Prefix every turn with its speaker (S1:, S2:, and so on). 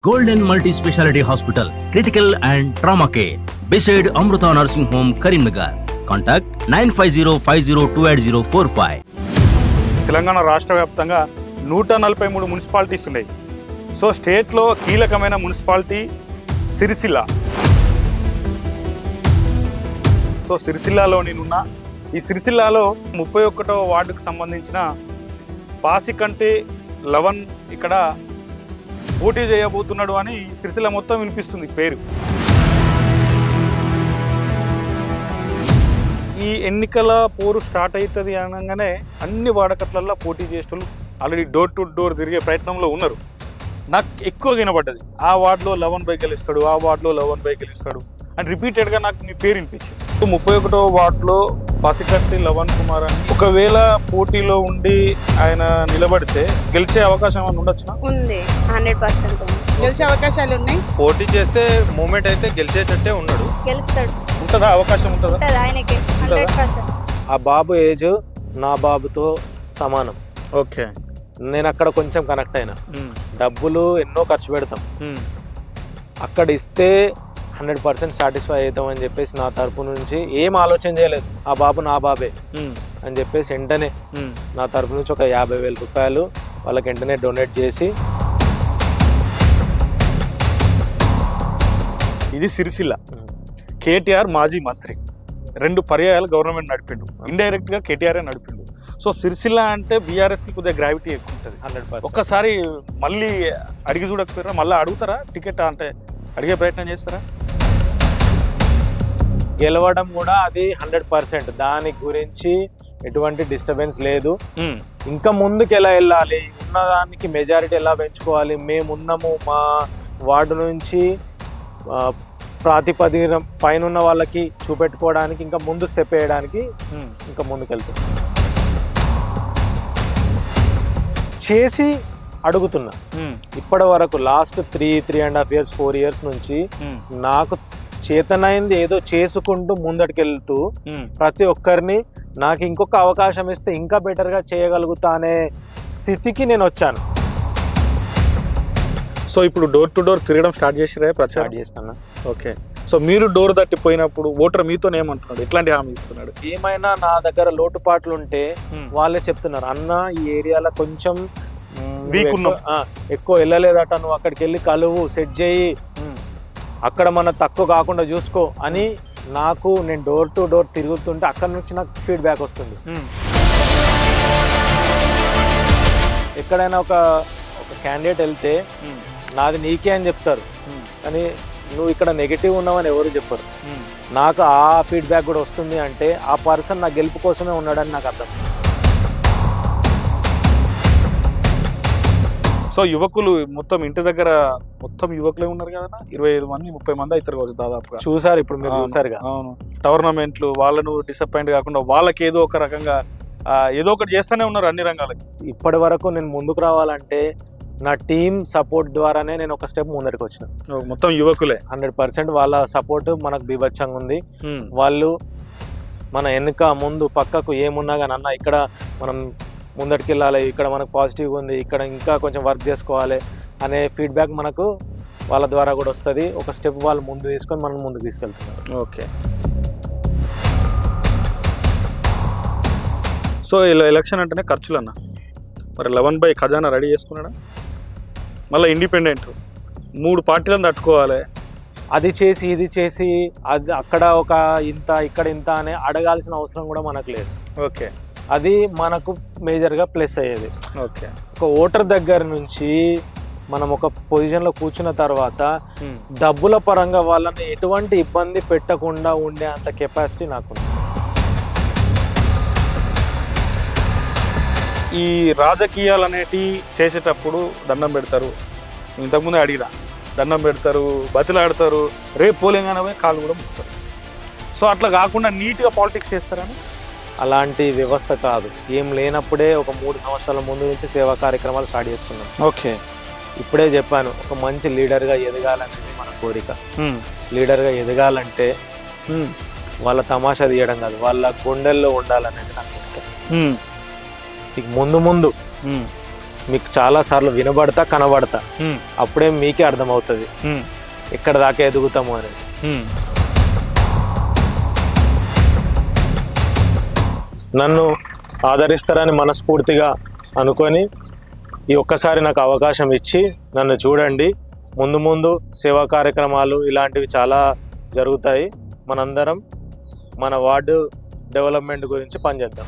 S1: Golden Multi-Speciality Hospital, Critical and Trauma Care, beside Amruta Nursing Home, Karimnagar. Contact 9505028045.
S2: Telangana రాష్ట్ర వ్యాప్తంగా 143 municipalities ఉన్నాయి. So స్టేట్లో కీలకమైన మున్సిపాలిటీ సిరిసిల్ల. సో సిరిసిల్లాలో నేనున్నా. ఈ సిరిసిల్లాలో 31వ వార్డుకు సంబంధించిన పాసికంటి లవన్ ఇక్కడ పోటీ చేయబోతున్నాడు అని సిరిసిల్ల మొత్తం వినిపిస్తుంది పేరు. ఈ ఎన్నికల పోరు స్టార్ట్ అవుతుంది అనగానే అన్ని వాడకట్లల్లో పోటీ చేసేటోళ్ళు ఆల్రెడీ డోర్ టు డోర్ తిరిగే ప్రయత్నంలో ఉన్నారు. నాకు ఎక్కువ వినపడ్డది ఆ వార్డులో 11 బై గెలుస్తాడు, ఆ వార్డులో 11 బై గెలుస్తాడు అని రిపీటెడ్గా నాకు మీ పేరు వినిపించింది. 31వ వార్డులో పాసికంటి లవన్ కుమార్ అని ఒకవేళ పోటీలో ఉండి ఆయన నిలబడితే గెలిచే అవకాశం ఏమైనా ఉండొచ్చునా?
S3: ఉంది, 100%
S4: గెలిచే అవకాశాలు ఉన్నాయి.
S5: పోటీ చేస్తే మూమెంట్ అయితే గెలిచేటట్టే ఉన్నాడు.
S3: గెలుస్తాడు.
S2: ఉంటుందా? అవకాశం ఉంటుందా?
S3: ఆయనకి 100%.
S6: ఆ బాబు ఏజ్ నా బాబుతో సమానం.
S2: ఓకే,
S6: నేను అక్కడ కొంచెం కనెక్ట్ అయినా. డబ్బులు ఎన్నో ఖర్చు పెడతాం, అక్కడ ఇస్తే 100% సాటిస్ఫై అవుతాం అని చెప్పేసి నా తరపు నుంచి ఏం ఆలోచన చేయలేదు. ఆ బాబు నా బాబే అని చెప్పేసి వెంటనే నా తరపు నుంచి ఒక 50,000 రూపాయలు వాళ్ళకి వెంటనే డొనేట్ చేసి.
S2: ఇది సిరిసిల్ల. కేటీఆర్ మాజీ మంత్రి, 2 పర్యాయాలు గవర్నమెంట్ నడిపిండు, ఇండైరెక్ట్గా కేటీఆర్ నడిపిండు. సో సిరిసిల్ల అంటే బీఆర్ఎస్కి కొద్దిగా గ్రావిటీ ఎక్కువ ఉంటుంది.
S6: 100%.
S2: ఒక్కసారి మళ్ళీ అడిగి చూడకపోయారా? మళ్ళీ అడుగుతారా? టికెట్ అంటే అడిగే ప్రయత్నం చేస్తారా?
S6: గెలవడం కూడా అది 100%. దాని గురించి ఎటువంటి డిస్టర్బెన్స్ లేదు. ఇంకా ముందుకు ఎలా వెళ్ళాలి, ఉన్నదానికి మెజారిటీ ఎలా పెంచుకోవాలి, మేమున్నాము మా వార్డు నుంచి ప్రాతిపదికన పైన ఉన్న వాళ్ళకి చూపెట్టుకోవడానికి ఇంకా ముందు స్టెప్ వేయడానికి ఇంకా ముందుకు వెళ్తాం. చేసి అడుగుతున్నా. ఇప్పటి వరకు లాస్ట్ 3.5 years 4 years నుంచి నాకు చేతనైంది ఏదో చేసుకుంటూ ముందటికెళ్తూ ప్రతి ఒక్కరిని నాకు ఇంకొక అవకాశం ఇస్తే ఇంకా బెటర్గా చేయగలుగుతా అనే స్థితికి నేను వచ్చాను.
S2: సో ఇప్పుడు డోర్ టు డోర్ తిరగడం స్టార్ట్ చేసిరా?
S6: స్టార్ట్ చేస్తాను.
S2: ఓకే, సో మీరు డోర్ తట్టిపోయినప్పుడు ఓటర్ మీతో ఏమంటున్నాడు, ఎట్లాంటి హామీ ఇస్తున్నాడు?
S6: ఏమైనా నా దగ్గర లోటుపాట్లు ఉంటే వాళ్ళే చెప్తున్నారు, అన్న ఈ ఏరియాలో కొంచెం
S2: వీక్ ఉన్నాం,
S6: ఎక్కువ వెళ్ళలేదట, నువ్వు అక్కడికి వెళ్ళి కలువు సెట్ చేయి, అక్కడ మన తక్కువ కాకుండా చూసుకో అని నాకు, నేను డోర్ టు డోర్ తిరుగుతుంటే అక్కడ నుంచి నాకు ఫీడ్బ్యాక్ వస్తుంది. ఎక్కడైనా ఒక క్యాండిడేట్ వెళ్తే నాది నీకే అని చెప్తారు, కానీ నువ్వు ఇక్కడ నెగిటివ్ ఉన్నావని ఎవరు చెప్పరు. నాకు ఆ ఫీడ్బ్యాక్ కూడా వస్తుంది అంటే ఆ పర్సన్ నా గెలుపు కోసమే ఉన్నాడని నాకు అర్థం.
S2: సో యువకులు మొత్తం ఇంటి దగ్గర మొత్తం యువకులే ఉన్నారు కదా, 25 మంది 30 మంది అవుతారు కావచ్చు దాదాపుగా.
S6: చూసారు ఇప్పుడు మీరు, చూసారుగా.
S2: అవును, టోర్నమెంట్లు వాళ్ళను డిసప్పాయింట్ కాకుండా వాళ్ళకి ఏదో ఒక రకంగా ఏదో ఒకటి చేస్తూనే ఉన్నారు అన్ని రంగాలకి.
S6: ఇప్పటి వరకు నేను ముందుకు రావాలంటే నా టీమ్ సపోర్ట్ ద్వారానే నేను ఒక స్టెప్ ముందరికి వచ్చిన.
S2: మొత్తం యువకులే
S6: 100% వాళ్ళ సపోర్ట్ మనకు బీభత్సంగా ఉంది. వాళ్ళు మన వెనుక ముందు పక్కకు ఏమున్నా కానీ అన్న ఇక్కడ మనం ముందటికి వెళ్ళాలి, ఇక్కడ మనకు పాజిటివ్గా ఉంది, ఇక్కడ ఇంకా కొంచెం వర్క్ చేసుకోవాలి అనే ఫీడ్బ్యాక్ మనకు వాళ్ళ ద్వారా కూడా వస్తుంది. ఒక స్టెప్ వాళ్ళు ముందు తీసుకొని మనం ముందుకు తీసుకెళ్తున్నారు.
S2: ఓకే, సో ఇలా ఎలక్షన్ అంటేనే ఖర్చులు అన్న. మరి 11 బై ఖజానా రెడీ చేసుకున్నాడా? మళ్ళీ ఇండిపెండెంట్ 3 పార్టీలను తట్టుకోవాలి,
S6: అది చేసి ఇది చేసి అది అక్కడ ఒక ఇంత ఇక్కడ ఇంత అని అడగాల్సిన అవసరం కూడా మనకు లేదు.
S2: ఓకే,
S6: అది మనకు మేజర్గా ప్లస్ అయ్యేది.
S2: ఓకే,
S6: ఒక ఓటర్ దగ్గర నుంచి మనం ఒక పొజిషన్లో కూర్చున్న తర్వాత డబ్బుల పరంగా వాళ్ళని ఎటువంటి ఇబ్బంది పెట్టకుండా ఉండే అంత కెపాసిటీ నాకుంది.
S2: ఈ రాజకీయాలు అనేటివి చేసేటప్పుడు దండం పెడతారు, ఇంతకుముందే అడిగిరా, దండం పెడతారు, బతిలాడతారు, రేపు పోలేగానే కాళ్ళు కూడా ముడతారు. సో అట్లా కాకుండా నీట్గా పాలిటిక్స్ చేస్తారని
S6: అలాంటి వ్యవస్థ కాదు. ఏం లేనప్పుడే ఒక 3 సంవత్సరాల ముందు నుంచి సేవా కార్యక్రమాలు స్టార్ట్ చేసుకున్నాం.
S2: ఓకే,
S6: ఇప్పుడే చెప్పాను, ఒక మంచి లీడర్గా ఎదగాలనేది మన కోరిక. లీడర్గా ఎదగాలంటే వాళ్ళ తమాషా తీయడం కాదు, వాళ్ళ గుండెల్లో ఉండాలనేది నా కోరిక. ఇక ముందు మీకు చాలా సార్లు వినబడతా కనబడతా, అప్పుడే మీకే అర్థమవుతుంది ఎక్కడ దాకా ఎదుగుతాము అనేది. నన్ను ఆదరిస్తారని మనస్ఫూర్తిగా అనుకొని ఈ ఒక్కసారి నాకు అవకాశం ఇచ్చి నన్ను చూడండి. ముందు ముందు సేవా కార్యక్రమాలు ఇలాంటివి చాలా జరుగుతాయి. మనందరం మన వార్డు డెవలప్మెంట్ గురించి పనిచేద్దాం.